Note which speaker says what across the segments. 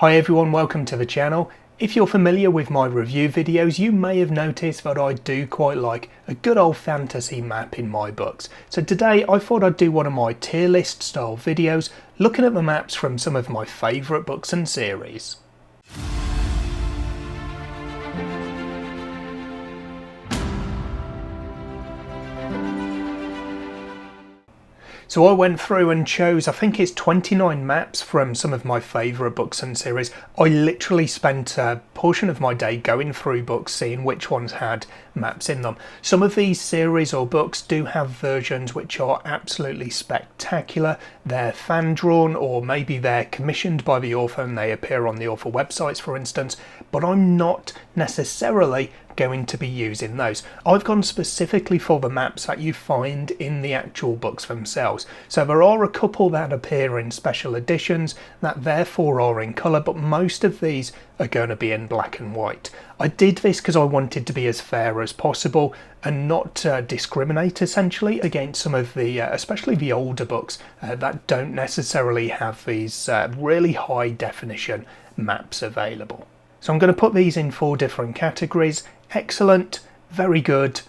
Speaker 1: Hi everyone, welcome to the channel. If you're familiar with my review videos, you may have noticed that I do quite like a good old fantasy map in my books. So today I thought I'd do one of my tier list style videos, looking at the maps from some of my favourite books and series. So I went through and chose, I think it's 29 maps from some of my favourite books and series. I literally spent a portion of my day going through books, seeing which ones had maps in them. Some of these series or books do have versions which are absolutely spectacular. They're fan drawn, or maybe they're commissioned by the author and they appear on the author websites, for instance, but I'm not necessarily going to be using those. I've gone specifically for the maps that you find in the actual books themselves. So there are a couple that appear in special editions that therefore are in colour, but most of these are going to be in black and white. I did this because I wanted to be as fair as possible and not discriminate essentially against some of the, especially the older books that don't necessarily have these really high definition maps available. So I'm going to put these in 4 different categories: excellent, very good,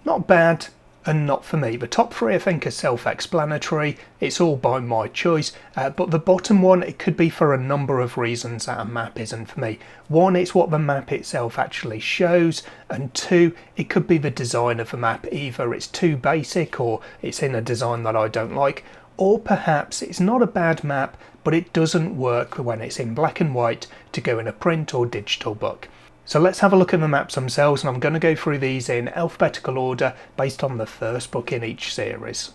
Speaker 1: not bad, and not for me. The top 3 I think are self-explanatory, it's all by my choice, but the bottom one, it could be for a number of reasons that a map isn't for me. 1, it's what the map itself actually shows, and 2, it could be the design of the map. Either it's too basic, or it's in a design that I don't like, or perhaps it's not a bad map, but it doesn't work when it's in black and white to go in a print or digital book. So let's have a look at the maps themselves, and I'm going to go through these in alphabetical order based on the first book in each series.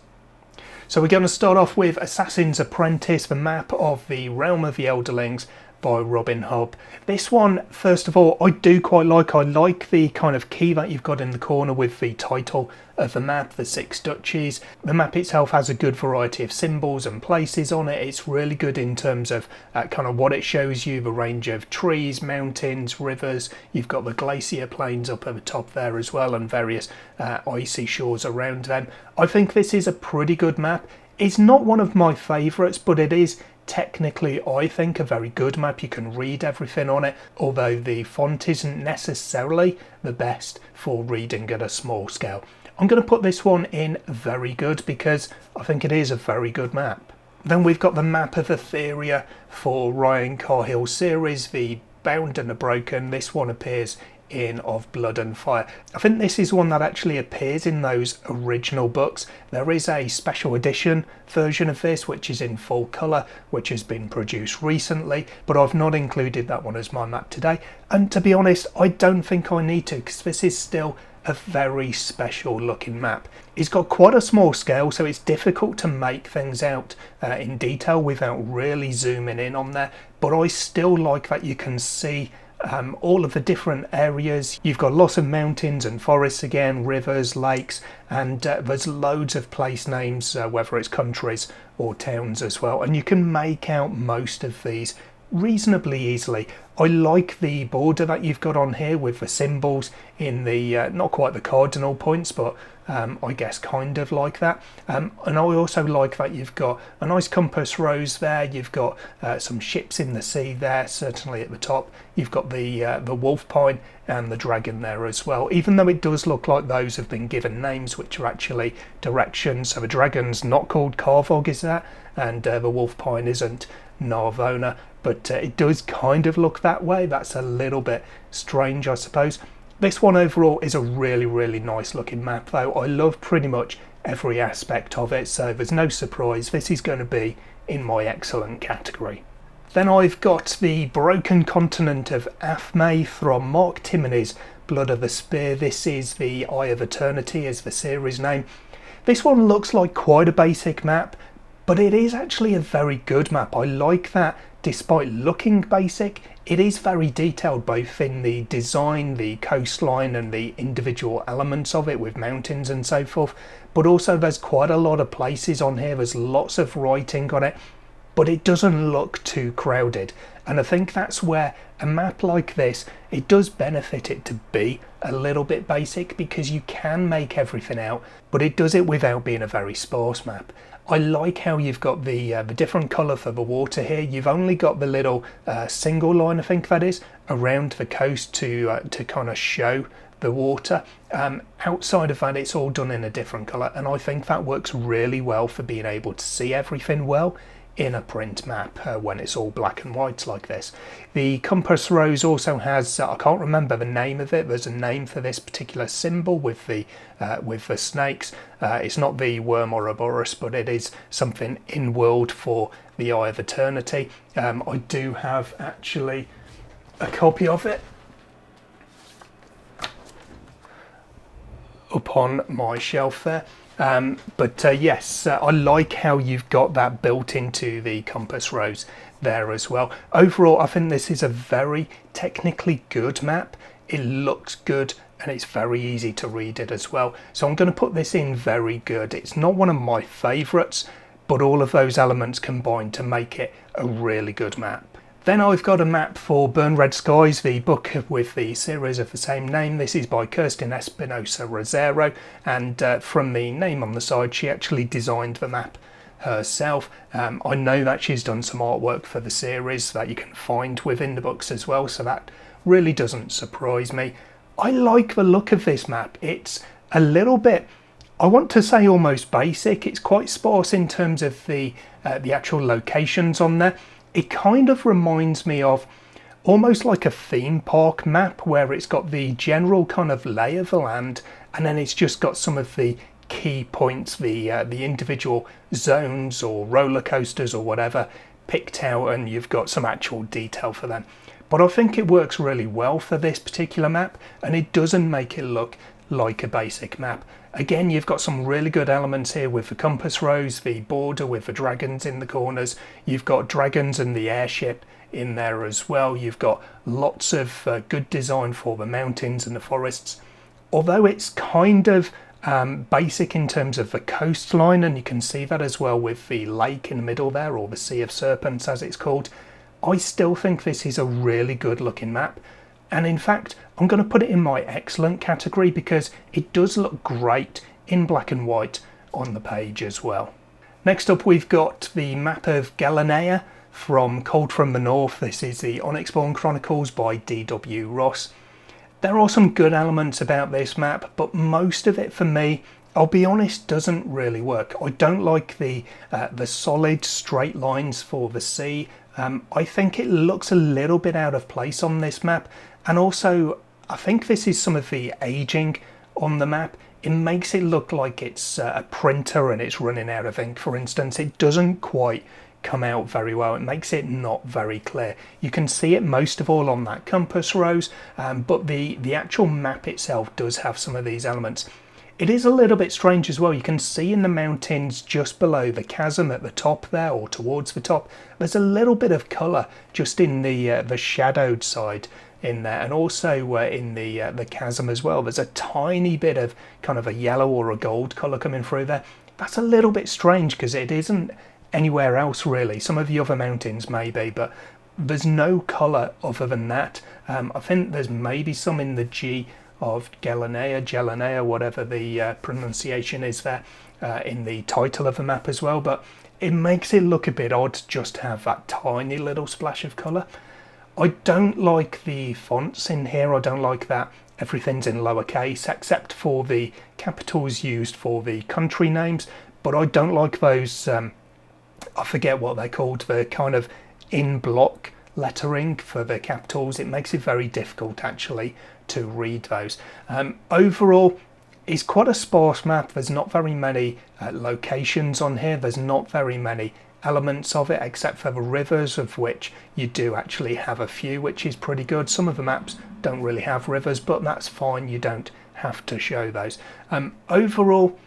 Speaker 1: So we're going to start off with Assassin's Apprentice, the map of the Realm of the Elderlings by Robin Hobb. This one, first of all, I do quite like. I like the kind of key that you've got in the corner with the title of the map, the 6 duchies. The map itself has a good variety of symbols and places on it. It's really good in terms of kind of what it shows you, the range of trees, mountains, rivers. You've got the glacier plains up at the top there as well, and various icy shores around them. I think this is a pretty good map. It's not one of my favourites, but it is technically, I think, a very good map. You can read everything on it, although the font isn't necessarily the best for reading at a small scale. I'm going to put this one in very good because I think it is a very good map. Then we've got the map of Etheria for Ryan Carhill's series, the Bound and the Broken. This one appears in Of Blood and Fire. I think this is one that actually appears in those original books. There is a special edition version of this which is in full colour, which has been produced recently, but I've not included that one as my map today, and to be honest I don't think I need to, because this is still a very special looking map. It's got quite a small scale, so it's difficult to make things out in detail without really zooming in on there, but I still like that you can see all of the different areas. You've got lots of mountains and forests again, rivers, lakes, and there's loads of place names, whether it's countries or towns as well, and you can make out most of these reasonably easily. I like the border that you've got on here with the symbols in the not quite the cardinal points, but I guess kind of like that, and I also like that you've got a nice compass rose there. You've got some ships in the sea there, certainly at the top. You've got the wolf pine and the dragon there as well, even though it does look like those have been given names which are actually directions. So the dragon's not called Carvog, is that, and the wolf pine isn't Narvona, but it does kind of look that way. That's a little bit strange, I suppose. This one overall is a really nice looking map though. I love pretty much every aspect of it, so there's no surprise this is going to be in my excellent category. Then I've got the Broken Continent of Athmay from Mark Timoney's Blood of the Spear. This is the Eye of Eternity as the series name. This one looks like quite a basic map, but it is actually a very good map. I like that despite looking basic, it is very detailed, both in the design, the coastline and the individual elements of it with mountains and so forth, but also there's quite a lot of places on here. There's lots of writing on it. but it doesn't look too crowded. And I think that's where a map like this, it does benefit it to be a little bit basic, because you can make everything out, but it does it without being a very sparse map. I like how you've got the different colour for the water here. You've only got the little single line, I think that is, around the coast to kind of show the water. Outside of that, it's all done in a different colour, and I think that works really well for being able to see everything well in a print map when it's all black and white like this. The compass rose also has, I can't remember the name of it, there's a name for this particular symbol with the snakes. It's not the worm Ouroboros, but it is something in world for the Eye of Eternity. I do have actually a copy of it up on my shelf there. Yes, I like how you've got that built into the compass rose there as well. Overall, I think this is a very technically good map. It looks good and it's very easy to read it as well. So I'm going to put this in very good. It's not one of my favourites, but all of those elements combine to make it a really good map. Then I've got a map for Burn Red Skies, the book with the series of the same name. This is by Kirsten Espinosa Rosero, and from the name on the side, she actually designed the map herself. I know that she's done some artwork for the series that you can find within the books as well, so that really doesn't surprise me. I like the look of this map. It's a little bit, I want to say almost basic. It's quite sparse in terms of the actual locations on there. It kind of reminds me of almost like a theme park map, where it's got the general kind of lay of the land, and then it's just got some of the key points, the individual zones or roller coasters or whatever picked out, and you've got some actual detail for them. But I think it works really well for this particular map, and it doesn't make it look like a basic map. Again, you've got some really good elements here with the compass rose, the border with the dragons in the corners. You've got dragons and the airship in there as well. You've got lots of good design for the mountains and the forests. Although it's kind of basic in terms of the coastline, and you can see that as well with the lake in the middle there, or the Sea of Serpents as it's called, I still think this is a really good looking map. And in fact, I'm going to put it in my excellent category, because it does look great in black and white on the page as well. Next up, we've got the map of Galatea from Cold from the North. This is the Onyx-born Chronicles by D.W. Ross. There are some good elements about this map, but most of it for me, I'll be honest, doesn't really work. I don't like the solid straight lines for the sea. I think it looks a little bit out of place on this map, and also I think this is some of the aging on the map. It makes it look like it's a printer and it's running out of ink, for instance. It doesn't quite come out very well. It makes it not very clear. You can see it most of all on that compass rose, but the actual map itself does have some of these elements. It is a little bit strange as well. You can see in the mountains just below the chasm at the top there, or towards the top, there's a little bit of colour just in the shadowed side in there, and also in the chasm as well. There's a tiny bit of kind of a yellow or a gold colour coming through there. That's a little bit strange because it isn't anywhere else really. Some of the other mountains maybe, but there's no colour other than that. I think there's maybe some in the G of Galatea, whatever the pronunciation is there, in the title of the map as well, but it makes it look a bit odd to just have that tiny little splash of colour. I don't like the fonts in here. I don't like that everything's in lowercase except for the capitals used for the country names, but I don't like those, I forget what they're called, the kind of in block lettering for the capitals. It makes it very difficult actually to read those. Overall, it's quite a sparse map. There's not very many locations on here. There's not very many elements of it except for the rivers, of which you do actually have a few, which is pretty good. Some of the maps don't really have rivers, but that's fine. You don't have to show those. Overall,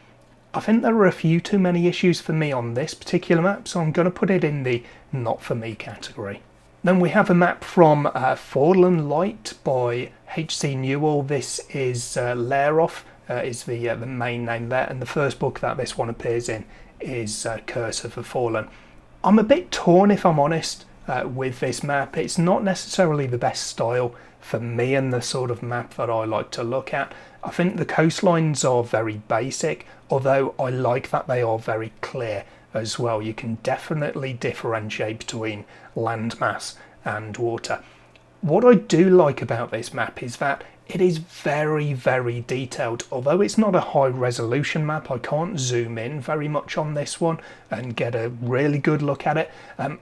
Speaker 1: I think there are a few too many issues for me on this particular map, so I'm going to put it in the not for me category. Then we have a map from Fallen Light by H.C. Newell. This is Leroth, is the main name there, and the first book that this one appears in is Curse of the Fallen. I'm a bit torn, if I'm honest, with this map. It's not necessarily the best style for me and the sort of map that I like to look at. I think the coastlines are very basic, although I like that they are very clear as well. You can definitely differentiate between landmass and water. What I do like about this map is that it is very, very detailed. Although it's not a high resolution map, I can't zoom in very much on this one and get a really good look at it.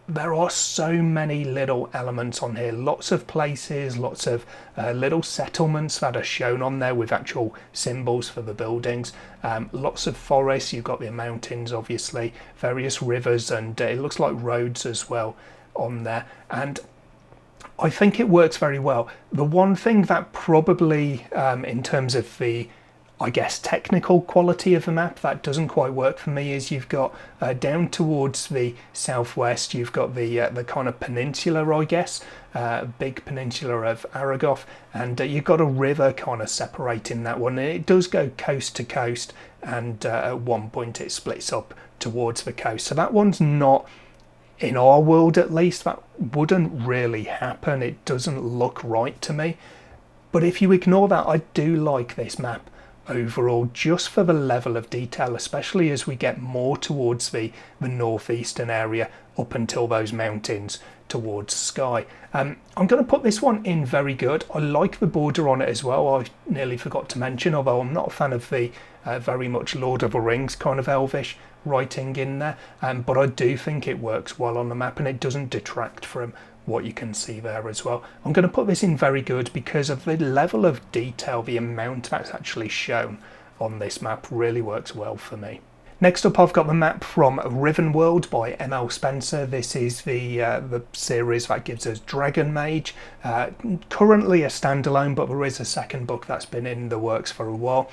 Speaker 1: There are so many little elements on here, lots of places, lots of little settlements that are shown on there with actual symbols for the buildings. Lots of forests, you've got the mountains obviously, various rivers, and it looks like roads as well on there. And I think it works very well. The one thing that probably, in terms of the, I guess, technical quality of the map, that doesn't quite work for me is you've got down towards the southwest, you've got the kind of peninsula, I guess, big peninsula of Aragoth, and you've got a river kind of separating that one. And it does go coast to coast, and at one point it splits up towards the coast. So that one's not, in our world at least, that wouldn't really happen. It doesn't look right to me. But if you ignore that, I do like this map overall, just for the level of detail, especially as we get more towards the northeastern area up until those mountains towards Skye. I'm going to put this one in very good. I like the border on it as well. I nearly forgot to mention, although I'm not a fan of the very much Lord of the Rings kind of elvish writing in there, but I do think it works well on the map and it doesn't detract from what you can see there as well. I'm going to put this in very good because of the level of detail, the amount that's actually shown on this map really works well for me. Next up, I've got the map from Riven World by M.L. Spencer. This is the series that gives us Dragon Mage. Currently a standalone, but there is a second book that's been in the works for a while.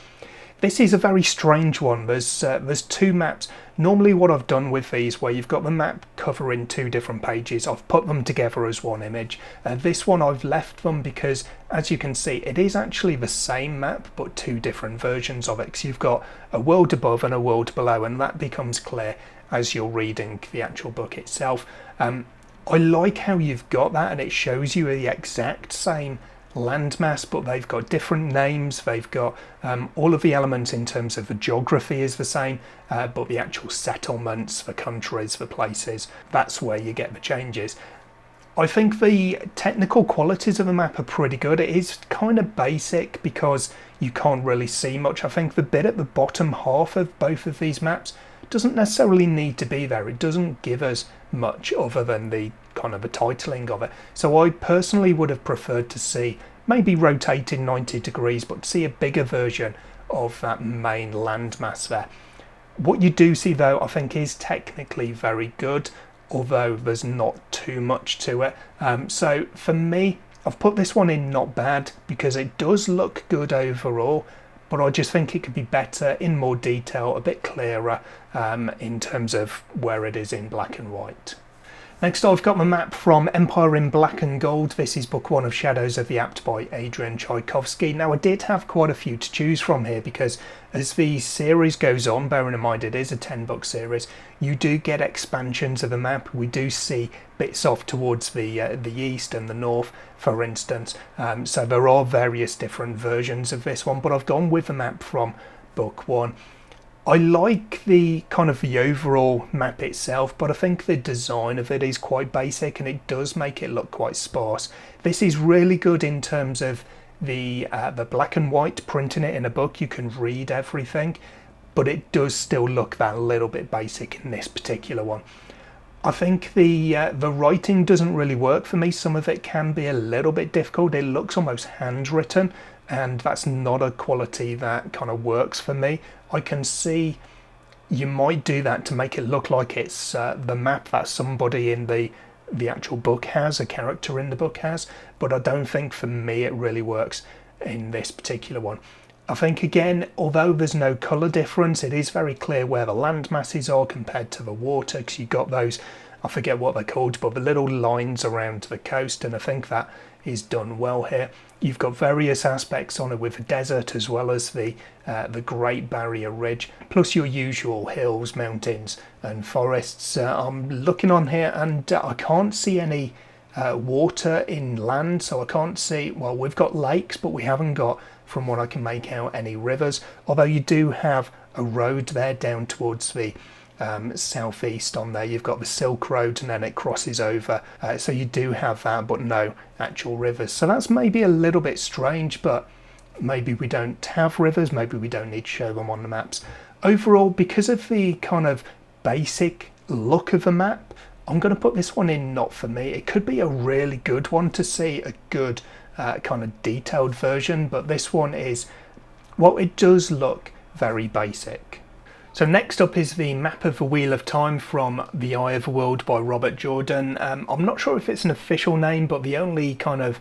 Speaker 1: This is a very strange one. There's two maps. Normally what I've done with these, where you've got the map covering two different pages, I've put them together as one image. This one I've left them because, as you can see, it is actually the same map but two different versions of it. So you've got a world above and a world below, and that becomes clear as you're reading the actual book itself. I like how you've got that, and it shows you the exact same landmass, but they've got different names. They've got all of the elements in terms of the geography is the same, but the actual settlements, the countries, the places, that's where you get the changes. I think the technical qualities of the map are pretty good. It is kind of basic because you can't really see much. I think the bit at the bottom half of both of these maps doesn't necessarily need to be there. It doesn't give us much other than the kind of the titling of it. So I personally would have preferred to see maybe rotated 90 degrees, but see a bigger version of that main landmass there. What you do see though, I think is technically very good, although there's not too much to it. So for me, I've put this one in not bad because it does look good overall, but I just think it could be better in more detail, a bit clearer in terms of where it is in black and white. Next I've got my map from Empire in Black and Gold. This is book one of Shadows of the Apt by Adrian Tchaikovsky. Now I did have quite a few to choose from here because as the series goes on, bearing in mind it is a 10-book series, you do get expansions of the map. We do see bits off towards the east and the north, for instance. So there are various different versions of this one, but I've gone with the map from book one. I like the kind of the overall map itself, but I think the design of it is quite basic and it does make it look quite sparse. This is really good in terms of the black and white, printing it in a book. You can read everything, but it does still look that little bit basic in this particular one. I think the writing doesn't really work for me. Some of it can be a little bit difficult. It looks almost handwritten, and that's not a quality that kind of works for me. I can see you might do that to make it look like it's the map that somebody in the actual book has, a character in the book has, but I don't think for me it really works in this particular one. I think again, although there's no colour difference, it is very clear where the land masses are compared to the water, because you've got those, I forget what they're called, but the little lines around the coast, and I think that is done well here. You've got various aspects on it with the desert as well as the Great Barrier Ridge, plus your usual hills, mountains and forests. I'm looking on here and I can't see any water inland, so I can't see, well, we've got lakes, but we haven't got, from what I can make out, any rivers, although you do have a road there down towards the southeast on there. You've got the Silk Road and then it crosses over, so you do have that, but no actual rivers. So that's maybe a little bit strange, but maybe we don't have rivers, maybe we don't need to show them on the maps. Overall, because of the kind of basic look of the map, I'm going to put this one in not for me. It could be a really good one to see, a good kind of detailed version, but this one is, well, it does look very basic. So next up is the map of the Wheel of Time from The Eye of the World by Robert Jordan. I'm not sure if it's an official name, but the only kind of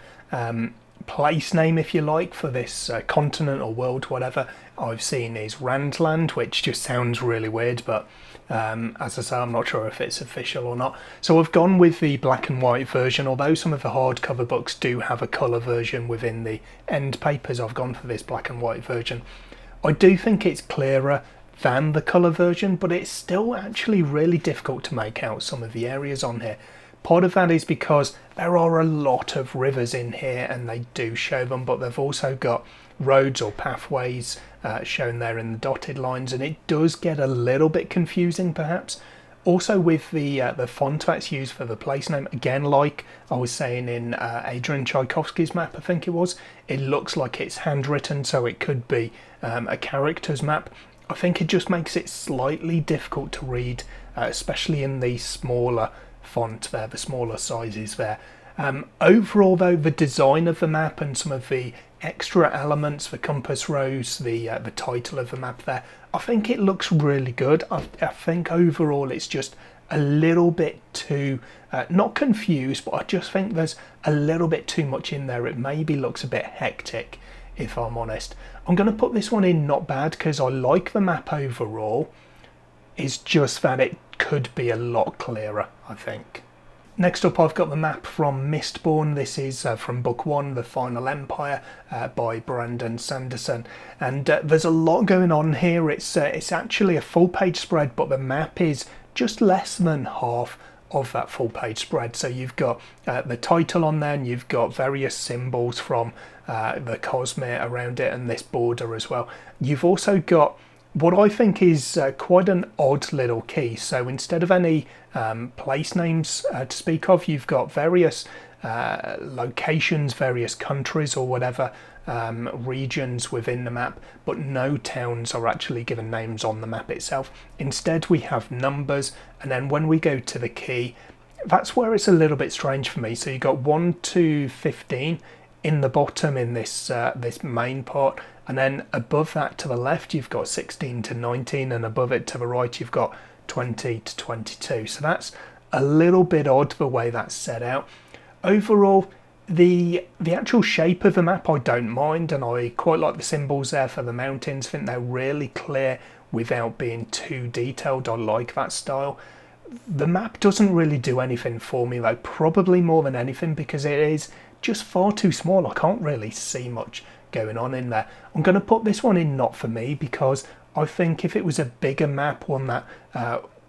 Speaker 1: place name, if you like, for this continent or world, whatever, I've seen is Randland, which just sounds really weird, but as I say, I'm not sure if it's official or not. So I've gone with the black and white version, although some of the hardcover books do have a colour version within the end papers. I've gone for this black and white version. I do think it's clearer than the colour version, but it's still actually really difficult to make out some of the areas on here. Part of that is because there are a lot of rivers in here and they do show them, but they've also got roads or pathways shown there in the dotted lines, and it does get a little bit confusing perhaps. Also with the font that's used for the place name, again, like I was saying in Adrian Tchaikovsky's map, I think it was, it looks like it's handwritten, so it could be a character's map. I think it just makes it slightly difficult to read, especially in the smaller font there, the smaller sizes there. Overall though, the design of the map and some of the extra elements, the compass rose, the title of the map there, I think it looks really good. I think overall it's just a little bit too, not confused, but I just think there's a little bit too much in there. It maybe looks a bit hectic, if I'm honest. I'm going to put this one in not bad because I like the map overall. It's just that it could be a lot clearer, I think. Next up, I've got the map from Mistborn. This is from Book 1, The Final Empire, by Brandon Sanderson. And there's a lot going on here. It's actually a full-page spread, but the map is just less than half of that full-page spread. So you've got the title on there, and you've got various symbols from the Cosmere around it, and this border as well. You've also got what I think is quite an odd little key. So instead of any place names to speak of, you've got various locations, various countries or whatever, regions within the map, but no towns are actually given names on the map itself. Instead we have numbers, and then when we go to the key, that's where it's a little bit strange for me. So you've got 1 to 15 in the bottom in this this main part, and then above that to the left you've got 16 to 19, and above it to the right you've got 20 to 22. So that's a little bit odd the way that's set out. Overall, the actual shape of the map I don't mind, and I quite like the symbols there for the mountains. I think they're really clear without being too detailed. I like that style. The map doesn't really do anything for me though, probably more than anything because it is just far too small. I can't really see much going on in there. I'm going to put this one in not for me because I think if it was a bigger map, one that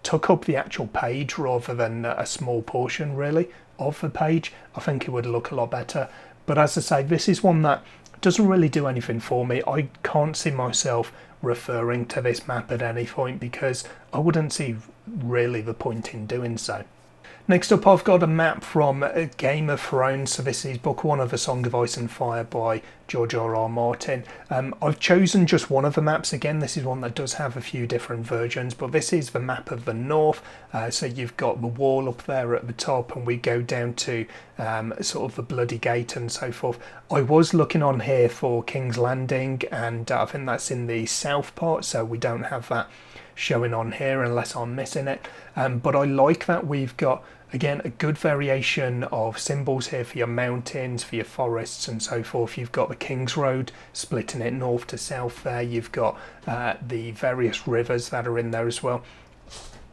Speaker 1: took up the actual page rather than a small portion really of the page, I think it would look a lot better. But as I say, this is one that doesn't really do anything for me. I can't see myself referring to this map at any point because I wouldn't see really the point in doing so. Next up, I've got a map from Game of Thrones. So this is Book 1 of A Song of Ice and Fire by George R.R. Martin. I've chosen just one of the maps. Again, this is one that does have a few different versions, but this is the map of the North. So you've got the wall up there at the top, and we go down to sort of the Bloody Gate and so forth. I was looking on here for King's Landing, and I think that's in the south part, so we don't have that showing on here unless I'm missing it. But I like that we've got, again, a good variation of symbols here for your mountains, for your forests and so forth. You've got the King's Road splitting it north to south there. You've got the various rivers that are in there as well.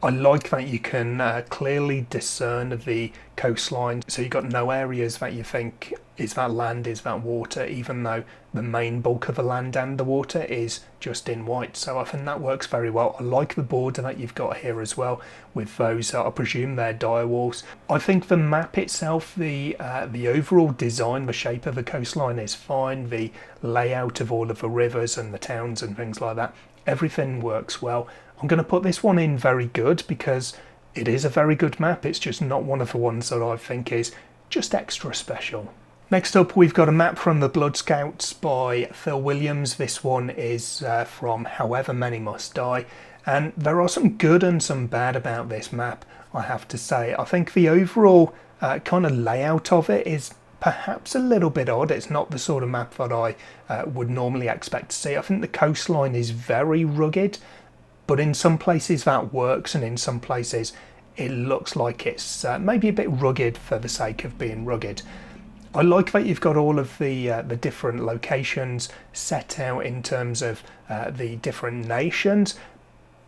Speaker 1: I like that you can clearly discern the coastline, so you've got no areas that you think, is that land, is that water, even though the main bulk of the land and the water is just in white. So I think that works very well. I like the border that you've got here as well, with those, I presume they're dire wolves. I think the map itself, the overall design, the shape of the coastline is fine, the layout of all of the rivers and the towns and things like that, everything works well. I'm going to put this one in very good because it is a very good map. It's just not one of the ones that I think is just extra special. Next up, we've got a map from the Blood Scouts by Phil Williams. This one is from However Many Must Die, and there are some good and some bad about this map, I have to say. I think the overall kind of layout of it is perhaps a little bit odd. It's not the sort of map that I would normally expect to see. I think the coastline is very rugged, but in some places that works, and in some places it looks like it's maybe a bit rugged for the sake of being rugged. I like that you've got all of the different locations set out in terms of the different nations,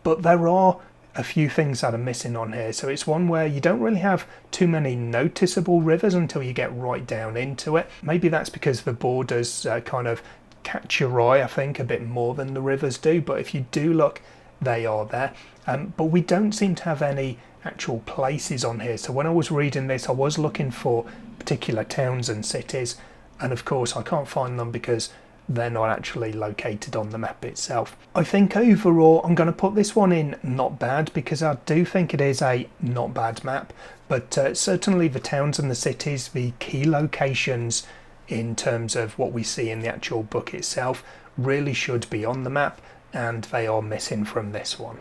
Speaker 1: but there are a few things that are missing on here. So it's one where you don't really have too many noticeable rivers until you get right down into it. Maybe that's because the borders kind of catch your eye, I think, a bit more than the rivers do, but if you do look, they are there. But we don't seem to have any actual places on here. So when I was reading this, I was looking for particular towns and cities, and of course I can't find them because they're not actually located on the map itself. I think overall I'm going to put this one in not bad, because I do think it is a not bad map, but certainly the towns and the cities, the key locations in terms of what we see in the actual book itself, really should be on the map, and they are missing from this one.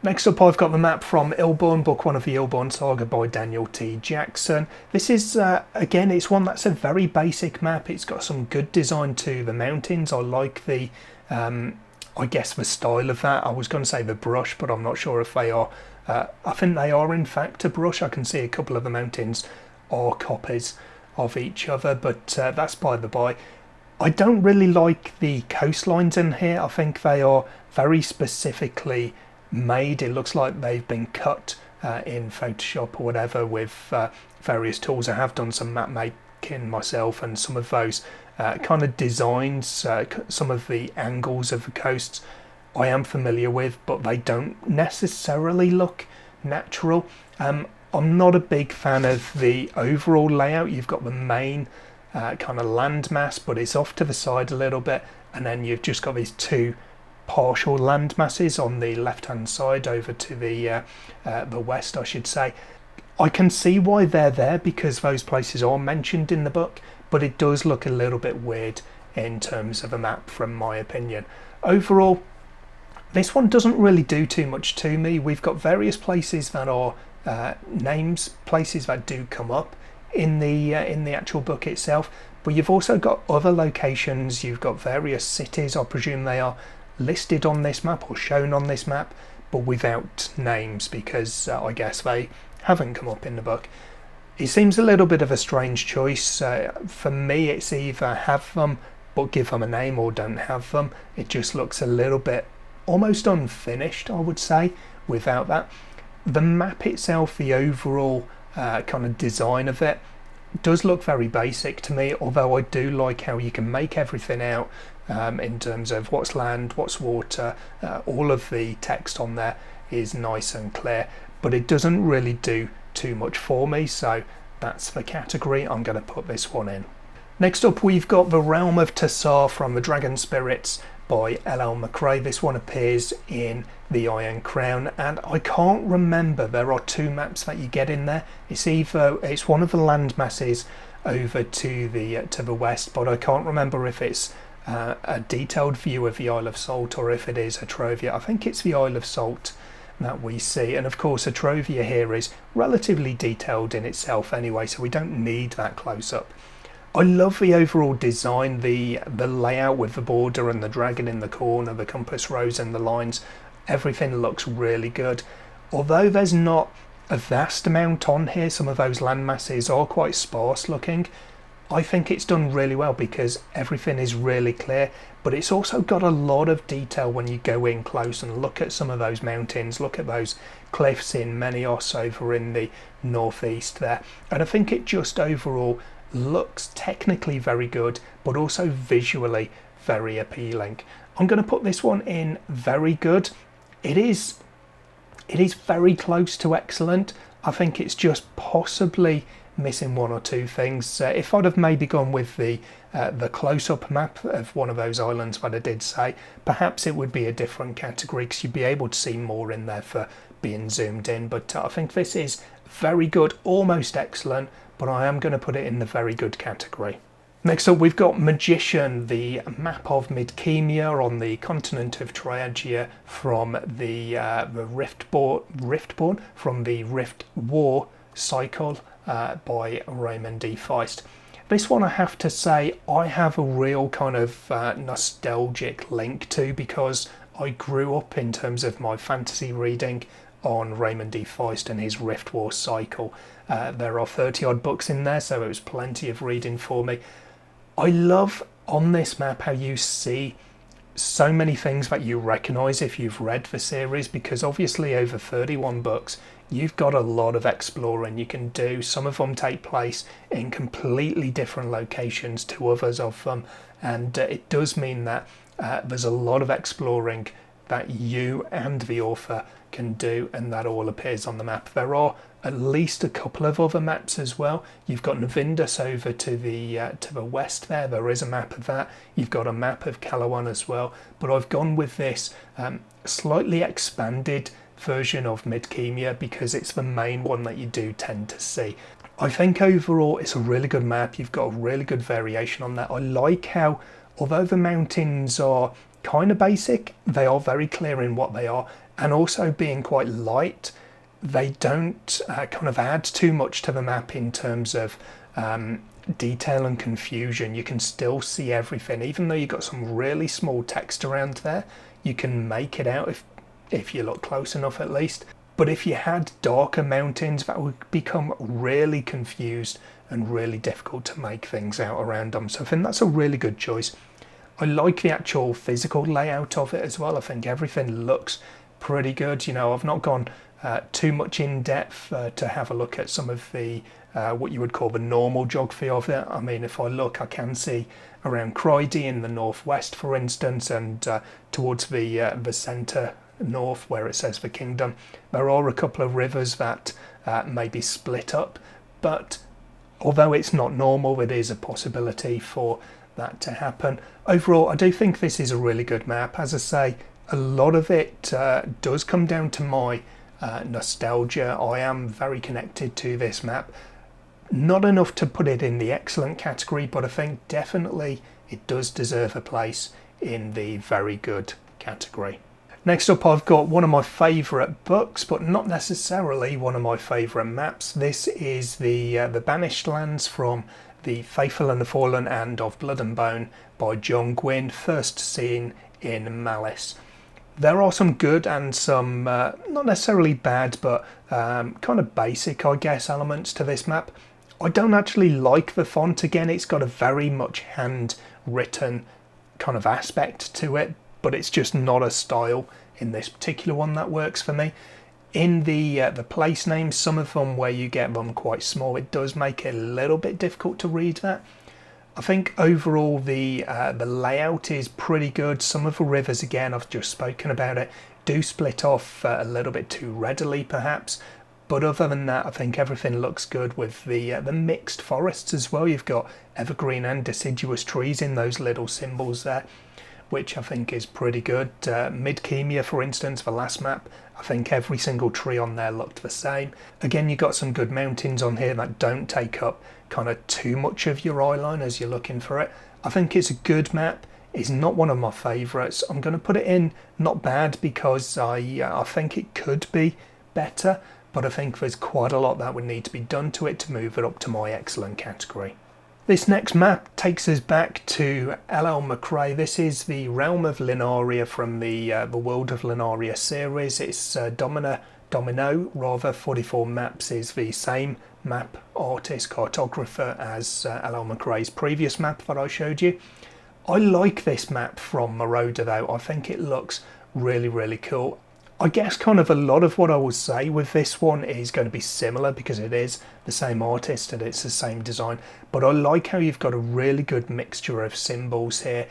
Speaker 1: Next up, I've got the map from Ilborn, book 1 of the Ilborn Saga by Daniel T. Jackson. This is, again, it's one that's a very basic map. It's got some good design to the mountains. I like the, I guess, the style of that. I was going to say the brush, but I'm not sure if they are. I think they are, in fact, a brush. I can see a couple of the mountains are copies of each other, but that's by the by. I don't really like the coastlines in here. I think they are very specifically made. It looks like they've been cut in Photoshop or whatever with various tools. I have done some map making myself, and some of those kind of designs, some of the angles of the coasts I am familiar with, but they don't necessarily look natural. I'm not a big fan of the overall layout. You've got the main kind of landmass, but it's off to the side a little bit, and then you've just got these two partial land masses on the left hand side over to the west, I should say. I can see why they're there, because those places are mentioned in the book, but it does look a little bit weird in terms of a map, from my opinion. Overall, this one doesn't really do too much to me. We've got various places that are names, places that do come up in the actual book itself, but you've also got other locations. You've got various cities, I presume they are listed on this map or shown on this map, but without names, because I guess they haven't come up in the book. It seems a little bit of a strange choice. For me, it's either have them but give them a name, or don't have them. It just looks a little bit almost unfinished, I would say, without that. The map itself, the overall kind of design of it, does look very basic to me, although I do like how you can make everything out in terms of what's land, what's water. All of the text on there is nice and clear, but it doesn't really do too much for me, so that's the category I'm going to put this one in. Next up, we've got the Realm of Tassar from the Dragon Spirits by L.L. McRae. This one appears in the Iron Crown, and I can't remember, there are two maps that you get in there. It's one of the land masses over to the west, but I can't remember if it's a detailed view of the Isle of Salt or if it is Atrovia. I think it's the Isle of Salt that we see, and of course Atrovia here is relatively detailed in itself anyway, so we don't need that close up. I love the overall design, the layout with the border and the dragon in the corner, the compass rose and the lines. Everything looks really good. Although there's not a vast amount on here, some of those land masses are quite sparse looking, I think it's done really well because everything is really clear, but it's also got a lot of detail when you go in close and look at some of those mountains, look at those cliffs in Menios over in the northeast there. And I think it just overall looks technically very good, but also visually very appealing. I'm going to put this one in very good. It is very close to excellent. I think it's just possibly missing one or two things. If I'd have maybe gone with the close-up map of one of those islands that I did say, perhaps it would be a different category because you'd be able to see more in there for being zoomed in. But I think this is very good, almost excellent, but I am going to put it in the very good category. Next up, we've got Magician, the map of Midkemia on the continent of Triagia from the Riftborn, from the Rift War cycle by Raymond D. Feist. This one I have to say I have a real kind of nostalgic link to because I grew up in terms of my fantasy reading on Raymond D. Feist and his Rift War cycle. There are 30 odd books in there, so it was plenty of reading for me. I love on this map how you see so many things that you recognise if you've read the series, because obviously over 31 books you've got a lot of exploring you can do. Some of them take place in completely different locations to others of them, and it does mean that there's a lot of exploring that you and the author can do, and that all appears on the map. There are at least a couple of other maps as well. You've got Navindus over to the west there. There is a map of that. You've got a map of Calawan as well. But I've gone with this slightly expanded version of Midkemia because it's the main one that you do tend to see. I think overall it's a really good map. You've got a really good variation on that. I like how, although the mountains are kind of basic, they are very clear in what they are, and also being quite light, they don't kind of add too much to the map in terms of detail and confusion. You can still see everything, even though you've got some really small text around there. You can make it out if you look close enough at least. But if you had darker mountains, that would become really confused and really difficult to make things out around them. So I think that's a really good choice. I like the actual physical layout of it as well. I think everything looks pretty good. You know, I've not gone too much in depth to have a look at some of the what you would call the normal geography of it. I mean, if I look, I can see around Crydee in the northwest, for instance, and towards the centre north where it says the kingdom, there are a couple of rivers that may be split up, but although it's not normal, it is a possibility for that to happen. Overall, I do think this is a really good map. As I say, a lot of it does come down to my nostalgia. I am very connected to this map. Not enough to put it in the excellent category, but I think definitely it does deserve a place in the very good category. Next up, I've got one of my favourite books, but not necessarily one of my favourite maps. This is the Banished Lands from The Faithful and the Fallen and Of Blood and Bone by John Gwynne, first seen in Malice. There are some good and some not necessarily bad, but kind of basic, I guess, elements to this map. I don't actually like the font. Again, it's got a very much handwritten kind of aspect to it, but it's just not a style in this particular one that works for me. In the place names, some of them where you get them quite small, it does make it a little bit difficult to read that. I think overall the layout is pretty good. Some of the rivers, again, I've just spoken about it, do split off a little bit too readily perhaps. But other than that, I think everything looks good with the mixed forests as well. You've got evergreen and deciduous trees in those little symbols there, which I think is pretty good. Midkemia, for instance, the last map, I think every single tree on there looked the same. Again, you've got some good mountains on here that don't take up kind of too much of your eye line as you're looking for it. I think it's a good map. It's not one of my favourites. I'm going to put it in not bad because I think it could be better, but I think there's quite a lot that would need to be done to it to move it up to my excellent category. This next map takes us back to L.L. McRae. This is the Realm of Linaria from the World of Linaria series. It's Domina Domino, rather. 44 Maps is the same map artist, cartographer as Alan McRae's previous map that I showed you. I like this map from Marauder though. I think it looks really, really cool. I guess kind of a lot of what I will say with this one is going to be similar because it is the same artist and it's the same design, but I like how you've got a really good mixture of symbols here.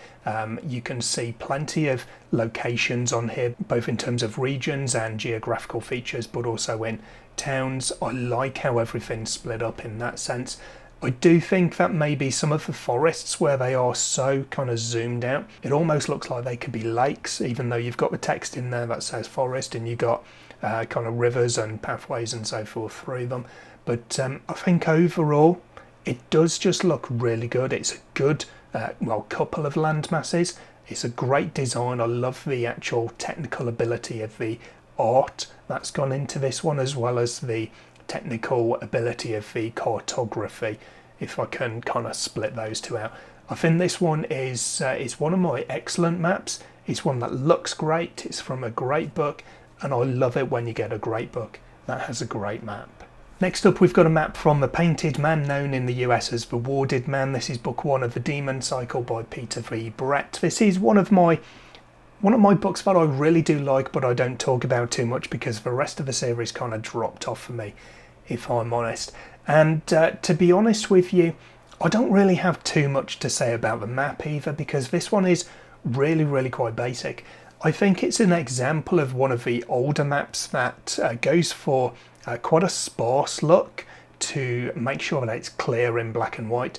Speaker 1: You can see plenty of locations on here, both in terms of regions and geographical features, but also in towns. I like how everything's split up in that sense. I do think that maybe some of the forests where they are so kind of zoomed out, it almost looks like they could be lakes, even though you've got the text in there that says forest and you've got kind of rivers and pathways and so forth through them. But I think overall it does just look really good. It's a good, couple of land masses. It's a great design. I love the actual technical ability of the art that's gone into this one, as well as the technical ability of the cartography, if I can kind of split those two out. I think this one is one of my excellent maps. It's one that looks great, it's from a great book, and I love it when you get a great book that has a great map. Next up, we've got a map from The Painted Man, known in the US as The Warded Man. This is book 1 of the Demon Cycle by Peter V. Brett. This is one of my books that I really do like, but I don't talk about too much because the rest of the series kind of dropped off for me, if I'm honest. And to be honest with you, I don't really have too much to say about the map either, because this one is really, really quite basic. I think it's an example of one of the older maps that goes for quite a sparse look to make sure that it's clear in black and white,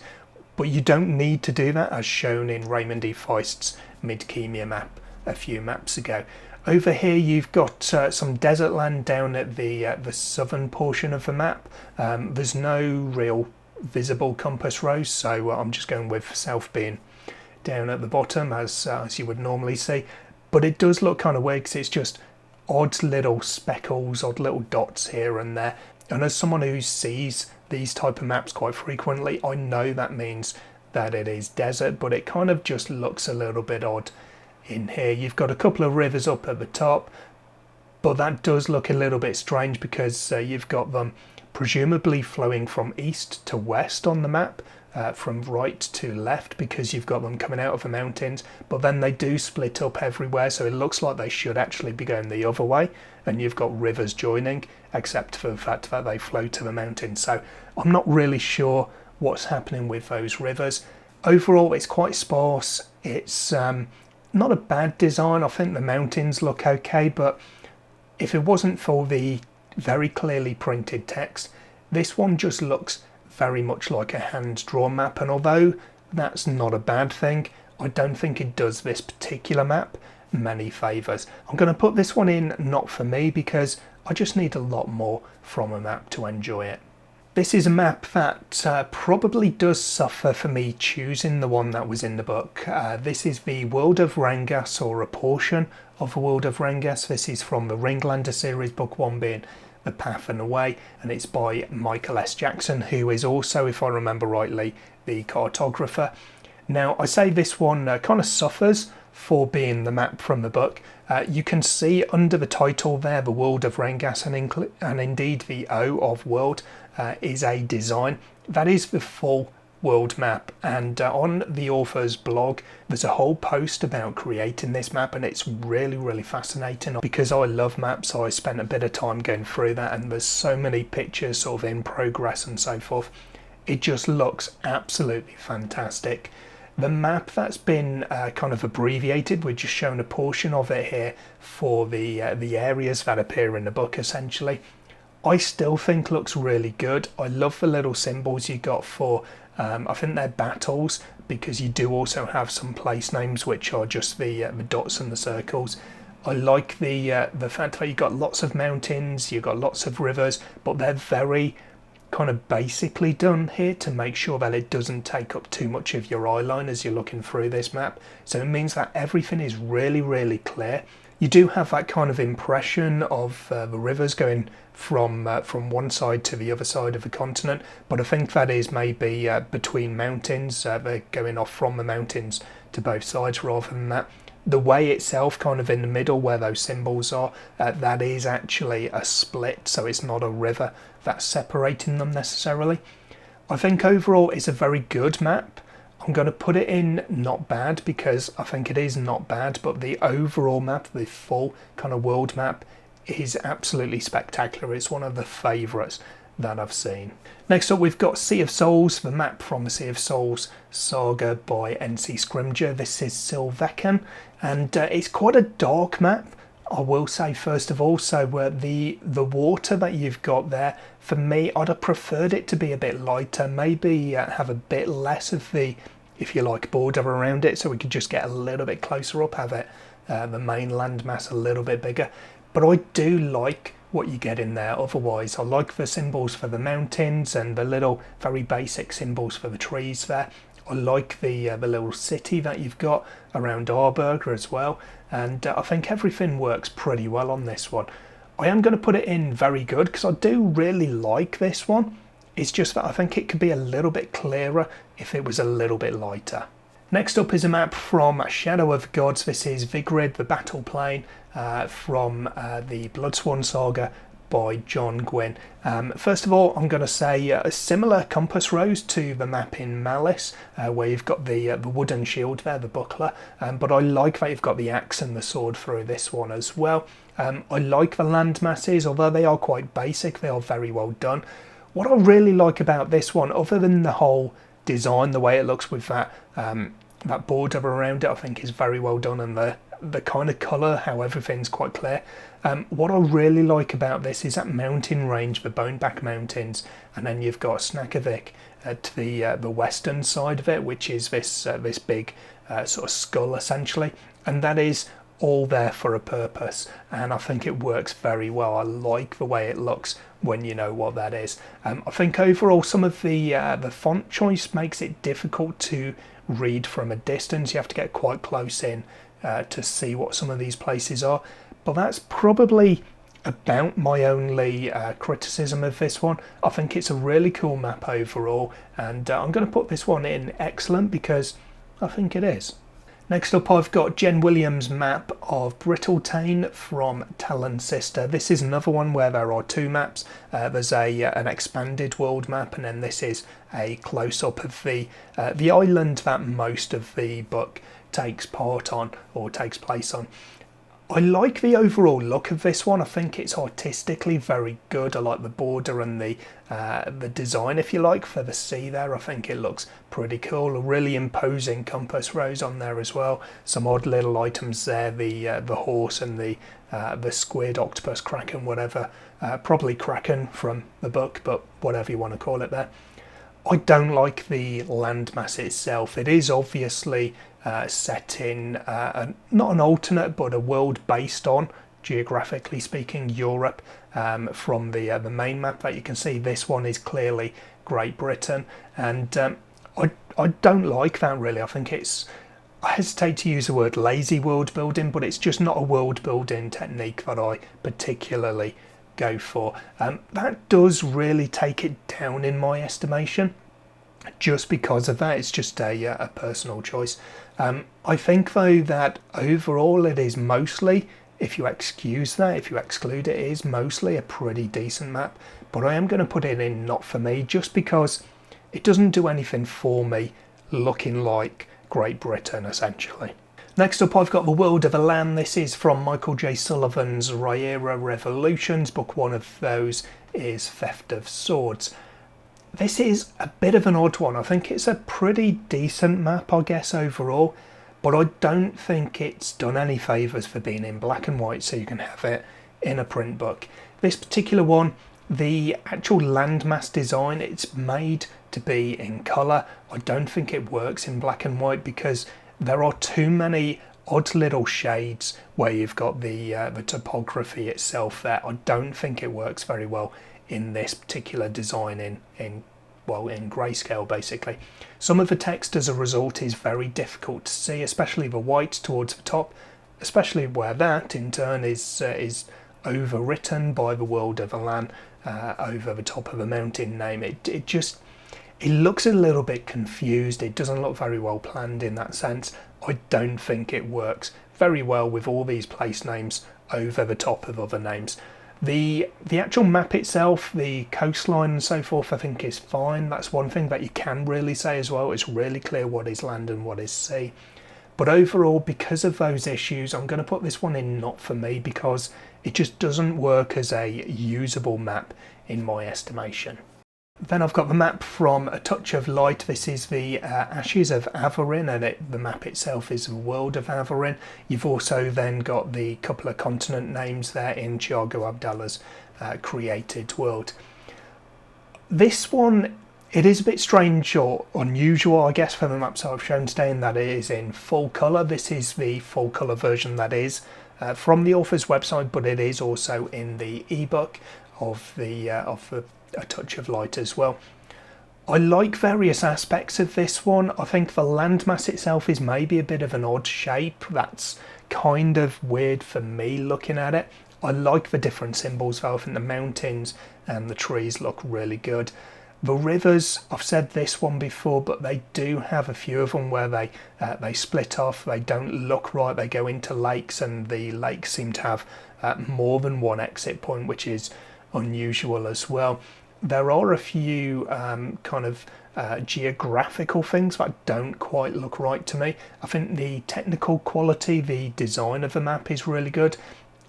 Speaker 1: but you don't need to do that, as shown in Raymond E. Feist's Midkemia map a few maps ago. Over here you've got some desert land down at the southern portion of the map. There's no real visible compass rose, so I'm just going with south being down at the bottom as you would normally see. But it does look kind of weird because it's just odd little speckles, odd little dots here and there. And as someone who sees these type of maps quite frequently, I know that means that it is desert, but it kind of just looks a little bit odd in here. You've got a couple of rivers up at the top, but that does look a little bit strange because you've got them presumably flowing from east to west on the map, from right to left, because you've got them coming out of the mountains, but then they do split up everywhere, so it looks like they should actually be going the other way, and you've got rivers joining, except for the fact that they flow to the mountains. So I'm not really sure what's happening with those rivers. Overall, it's quite sparse. It's not a bad design. I think the mountains look okay, but if it wasn't for the very clearly printed text, this one just looks very much like a hand-drawn map, and although that's not a bad thing, I don't think it does this particular map many favours. I'm going to put this one in not for me because I just need a lot more from a map to enjoy it. This is a map that probably does suffer for me choosing the one that was in the book. This is the World of Rangas, or a portion of the World of Rangas. This is from the Ringlander series, book 1 being The Path and the Way, and it's by Michael S. Jackson, who is also, if I remember rightly, the cartographer. Now, I say this one kind of suffers for being the map from the book. You can see under the title there, the World of Rangas, and indeed the O of World is a design. That is the full world map, and on the author's blog there's a whole post about creating this map, and it's really, really fascinating because I love maps. I spent a bit of time going through that, and there's so many pictures sort of in progress and so forth. It just looks absolutely fantastic. The map that's been kind of abbreviated, we're just showing a portion of it here for the areas that appear in the book essentially. I still think looks really good. I love the little symbols you got for, I think they're battles, because you do also have some place names which are just the dots and the circles. I like the fact that you've got lots of mountains, you've got lots of rivers, but they're very kind of basically done here to make sure that it doesn't take up too much of your eye line as you're looking through this map. So it means that everything is really, really clear. You do have that kind of impression of the rivers going from one side to the other side of the continent, but I think that is maybe between mountains. They're going off from the mountains to both sides rather than that. the way itself, kind of in the middle where those symbols are, that is actually a split, so it's not a river that's separating them necessarily. I think overall it's a very good map. I'm going to put it in not bad because I think it is not bad, but the overall map, the full kind of world map, is absolutely spectacular. It's one of the favourites that I've seen. Next up we've got Sea of Souls, the map from the Sea of Souls saga by NC Scrimger. This is Sylvecan, and it's quite a dark map, I will say first of all. So the water that you've got there, for me, I'd have preferred it to be a bit lighter, maybe have a bit less of the, if you like, border around it, so we could just get a little bit closer up, have it the main landmass a little bit bigger. But I do like what you get in there otherwise. I like the symbols for the mountains and the little very basic symbols for the trees there. I like the little city that you've got around Arburger as well, and I think everything works pretty well on this one. I am going to put it in very good because I do really like this one. It's just that I think it could be a little bit clearer if it was a little bit lighter. Next up is a map from Shadow of Gods. This is Vigrid, the Battle Plane, from the Bloodsworn Saga by John Gwynn. First of all, I'm going to say a similar compass rose to the map in Malice, where you've got the wooden shield there, the buckler, but I like that you've got the axe and the sword through this one as well. I like the land masses, although they are quite basic, they are very well done. What I really like about this one, other than the whole design, the way it looks with that that border around it, I think is very well done, and the kind of colour, how everything's quite clear. What I really like about this is that mountain range, the Boneback Mountains, and then you've got Snakovik to the western side of it, which is this big sort of skull essentially, and that is all there for a purpose, and I think it works very well. I like the way it looks when you know what that is. I think overall some of the font choice makes it difficult to read from a distance. You have to get quite close in to see what some of these places are, but that's probably about my only criticism of this one. I think it's a really cool map overall, and I'm going to put this one in excellent because I think it is. Next up I've got Jen Williams' map of Brittletaine from Tali and Sister. This is another one where there are two maps. There's an expanded world map, and then this is a close-up of the island that most of the book takes part on, or takes place on. I like the overall look of this one. I think it's artistically very good. I like the border and the design, if you like, for the sea there. I think it looks pretty cool. A really imposing compass rose on there as well. Some odd little items there, the horse and the squid, octopus, kraken, whatever. Probably kraken from the book, but whatever you want to call it there. I don't like the landmass itself. It is obviously set in not an alternate, but a world based on, geographically speaking, Europe, from the main map that you can see. This one is clearly Great Britain, and I don't like that really. I think it's, I hesitate to use the word lazy world building, but it's just not a world building technique that I particularly go for. That does really take it down in my estimation. Just because of that, it's just a personal choice. I think though that overall it is mostly, if you excuse that, if you exclude it, it is mostly a pretty decent map, but I am going to put it in not for me just because it doesn't do anything for me looking like Great Britain essentially. Next up I've got The World of Elan. This is from Michael J. Sullivan's Rhaenyra Revolutions. Book one of those is Theft of Swords. This is a bit of an odd one. I think it's a pretty decent map, I guess, overall, but I don't think it's done any favours for being in black and white, so you can have it in a print book. This particular one, the actual landmass design, it's made to be in colour. I don't think it works in black and white because there are too many odd little shades where you've got the topography itself there. I don't think it works very well in this particular design in grayscale basically. Some of the text as a result is very difficult to see, especially the white towards the top, especially where that in turn is overwritten by The World of Elan over the top of the mountain name. It It looks a little bit confused. It doesn't look very well planned in that sense. I don't think it works very well with all these place names over the top of other names. The actual map itself, the coastline and so forth, I think is fine. That's one thing that you can really say as well. It's really clear what is land and what is sea. But overall, because of those issues, I'm going to put this one in not for me, because it just doesn't work as a usable map in my estimation. Then I've got the map from A Touch of Light. This is the Ashes of Aarin, and the map itself is the World of Aarin. You've also then got the couple of continent names there in Thiago Abdallah's created world. This one, it is a bit strange or unusual, I guess, for the maps I've shown today, in that it is in full colour. This is the full colour version that is from the author's website, but it is also in the ebook of the A Touch of Light as well. I like various aspects of this one. I think the landmass itself is maybe a bit of an odd shape. That's kind of weird for me looking at it. I like the different symbols though. I think the mountains and the trees look really good. The rivers, I've said this one before, but they do have a few of them where they split off. They don't look right. They go into lakes, and the lakes seem to have more than one exit point, which is unusual as well. There are a few geographical things that don't quite look right to me. I think the technical quality, the design of the map is really good.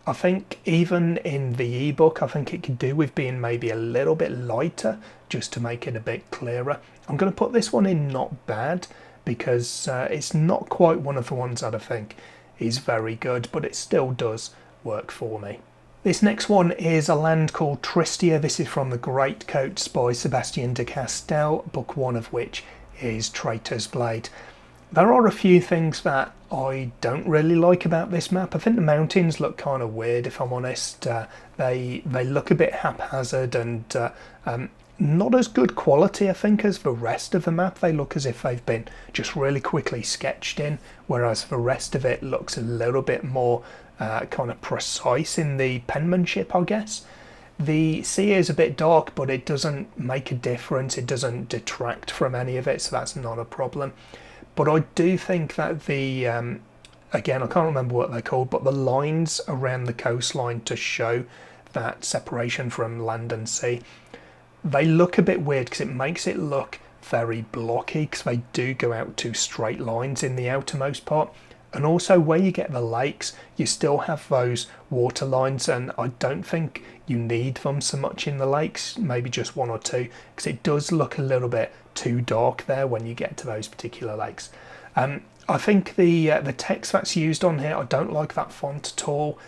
Speaker 1: I think even in the ebook, I think it could do with being maybe a little bit lighter, just to make it a bit clearer. I'm going to put this one in not bad, because it's not quite one of the ones that I think is very good, but it still does work for me. This next one is a land called Trista. This is from The Great Coats by Sebastian de Castell, book one of which is Traitor's Blade. There are a few things that I don't really like about this map. I think the mountains look kind of weird, if I'm honest. They look a bit haphazard and not as good quality, I think, as the rest of the map. They look as if they've been just really quickly sketched in, whereas the rest of it looks a little bit more kind of precise in the penmanship, I guess. The sea is a bit dark, but it doesn't make a difference. It doesn't detract from any of it, so that's not a problem. But I do think that the, again, I can't remember what they're called, but the lines around the coastline to show that separation from land and sea, they look a bit weird, because it makes it look very blocky, because they do go out to straight lines in the outermost part. And also where you get the lakes, you still have those water lines, and I don't think you need them so much in the lakes, maybe just one or two, because it does look a little bit too dark there when you get to those particular lakes. I think the text that's used on here, I don't like that font at all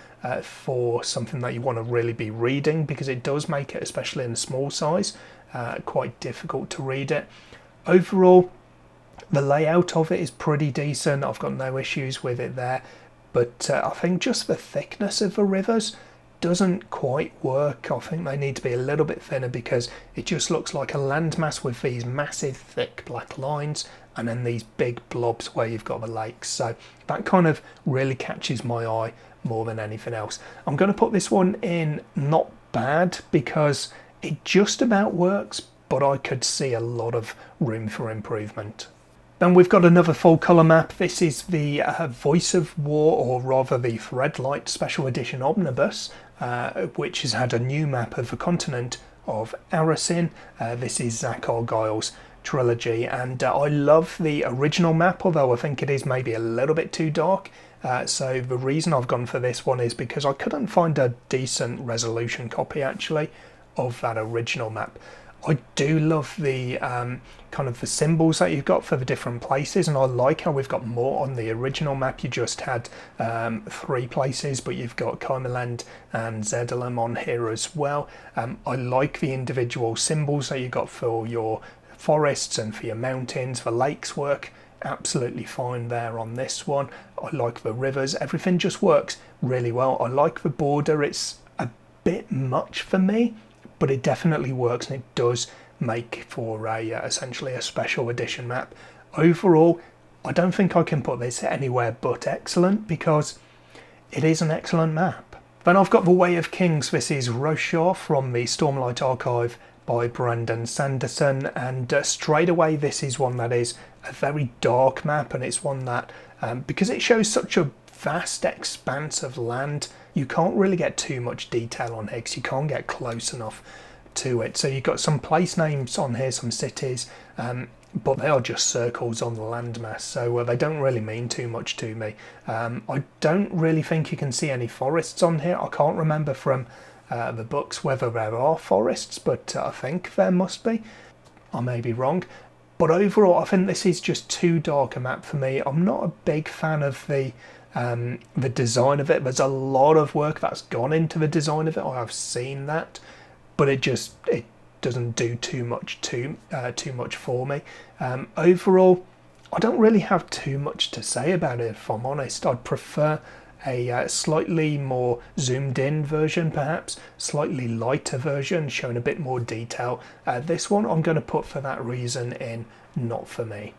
Speaker 1: for something that you want to really be reading, because it does make it, especially in a small size, quite difficult to read it. Overall, the layout of it is pretty decent. I've got no issues with it there, but I think just the thickness of the rivers doesn't quite work. I think they need to be a little bit thinner, because it just looks like a landmass with these massive thick black lines and then these big blobs where you've got the lakes. So that kind of really catches my eye more than anything else. I'm going to put this one in not bad, because it just about works, but I could see a lot of room for improvement. Then we've got another full colour map. This is the Voice of War, or rather the Threadlight Special Edition Omnibus, which has had a new map of the continent of Aracin. This is Zach Argyle's trilogy, and I love the original map, although I think it is maybe a little bit too dark. So the reason I've gone for this one is because I couldn't find a decent resolution copy actually of that original map. I do love the kind of the symbols that you've got for the different places, and I like how we've got more on the original map. You just had 3 places, but you've got Kaimerland and Zedalam on here as well. I like the individual symbols that you got for your forests and for your mountains. The lakes work absolutely fine there on this one. I like the rivers. Everything just works really well. I like the border. It's a bit much for me, but it definitely works, and it does make for essentially a special edition map. Overall, I don't think I can put this anywhere but excellent, because it is an excellent map. Then I've got The Way of Kings. This is Roshar from the Stormlight Archive by Brandon Sanderson, and straight away this is one that is a very dark map, and it's one that, because it shows such a vast expanse of land, you can't really get too much detail on here because you can't get close enough to it. So you've got some place names on here, some cities, but they are just circles on the landmass, so they don't really mean too much to me. I don't really think you can see any forests on here. I can't remember from the books whether there are forests, but I think there must be. I may be wrong. But overall, I think this is just too dark a map for me. I'm not a big fan of the design of it. There's a lot of work that's gone into the design of it. I have seen that, but it doesn't do too much for me. Overall, I don't really have too much to say about it, if I'm honest. I'd prefer a slightly more zoomed in version, perhaps slightly lighter version showing a bit more detail. This one I'm going to put for that reason in not for me.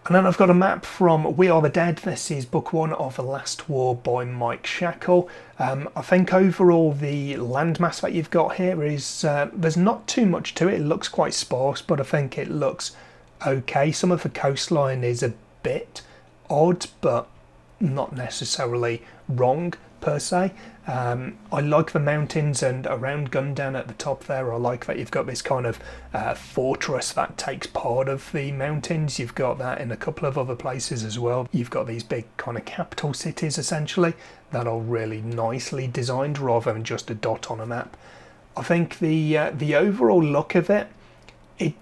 Speaker 1: And then I've got a map from We Are the Dead. This is book 1 of The Last War by Mike Shackle. I think overall the landmass that you've got here is, there's not too much to it. It looks quite sparse, but I think it looks okay. Some of the coastline is a bit odd, but not necessarily wrong per se. I like the mountains and around Gundown at the top there. I like that you've got this kind of fortress that takes part of the mountains. You've got that in a couple of other places as well. You've got these big kind of capital cities essentially that are really nicely designed rather than just a dot on a map. I think the overall look of it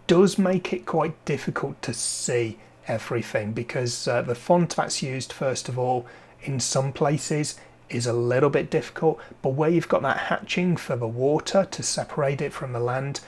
Speaker 1: does make it quite difficult to see everything, because the font that's used, first of all, in some places is a little bit difficult, but where you've got that hatching for the water to separate it from the land,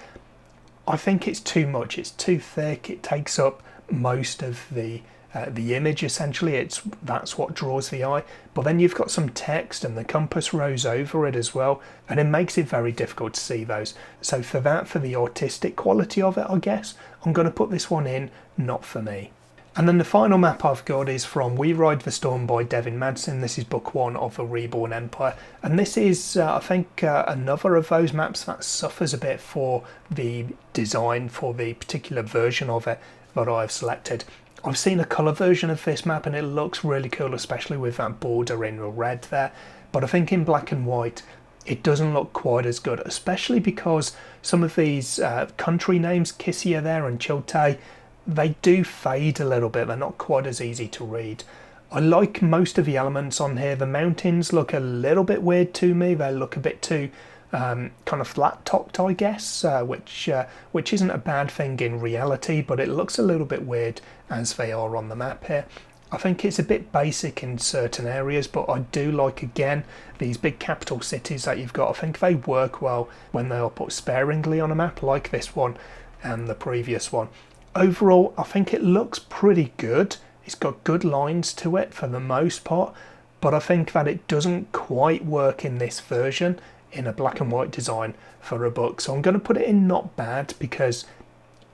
Speaker 1: I think it's too much. It's too thick. It takes up most of the image essentially. That's what draws the eye, but then you've got some text and the compass rose over it as well, and it makes it very difficult to see those. So for the artistic quality of it, I guess I'm going to put this one in not for me. And then the final map I've got is from We Ride the Storm by Devin Madsen. This is book 1 of The Reborn Empire, and this is I think another of those maps that suffers a bit for the design for the particular version of it that I've selected. I've seen a colour version of this map and it looks really cool, especially with that border in red there, but I think in black and white it doesn't look quite as good, especially because some of these country names, Kissia there and Chiltay, they do fade a little bit. They're not quite as easy to read. I like most of the elements on here. The mountains look a little bit weird to me. They look a bit too kind of flat topped, I guess, which isn't a bad thing in reality, but it looks a little bit weird as they are on the map here. I think it's a bit basic in certain areas, but I do like, again, these big capital cities that you've got. I think they work well when they are put sparingly on a map like this one and the previous one. Overall, I think it looks pretty good. It's got good lines to it for the most part, but I think that it doesn't quite work in this version in a black and white design for a book. So I'm going to put it in not bad, because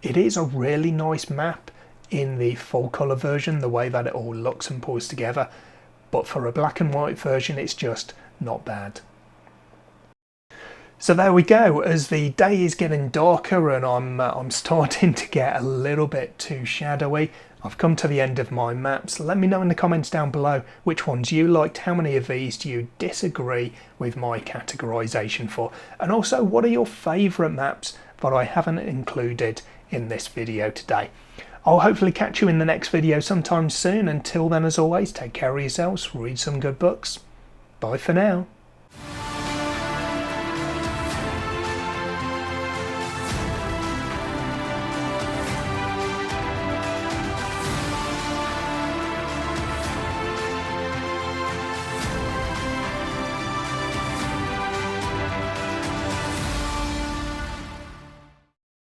Speaker 1: it is a really nice map in the full colour version, the way that it all looks and pulls together. But for a black and white version, it's just not bad. So there we go. As the day is getting darker and I'm starting to get a little bit too shadowy, I've come to the end of my maps. Let me know in the comments down below which ones you liked, how many of these do you disagree with my categorisation for, and also what are your favourite maps that I haven't included in this video today. I'll hopefully catch you in the next video sometime soon. Until then, as always, take care of yourselves, read some good books. Bye for now.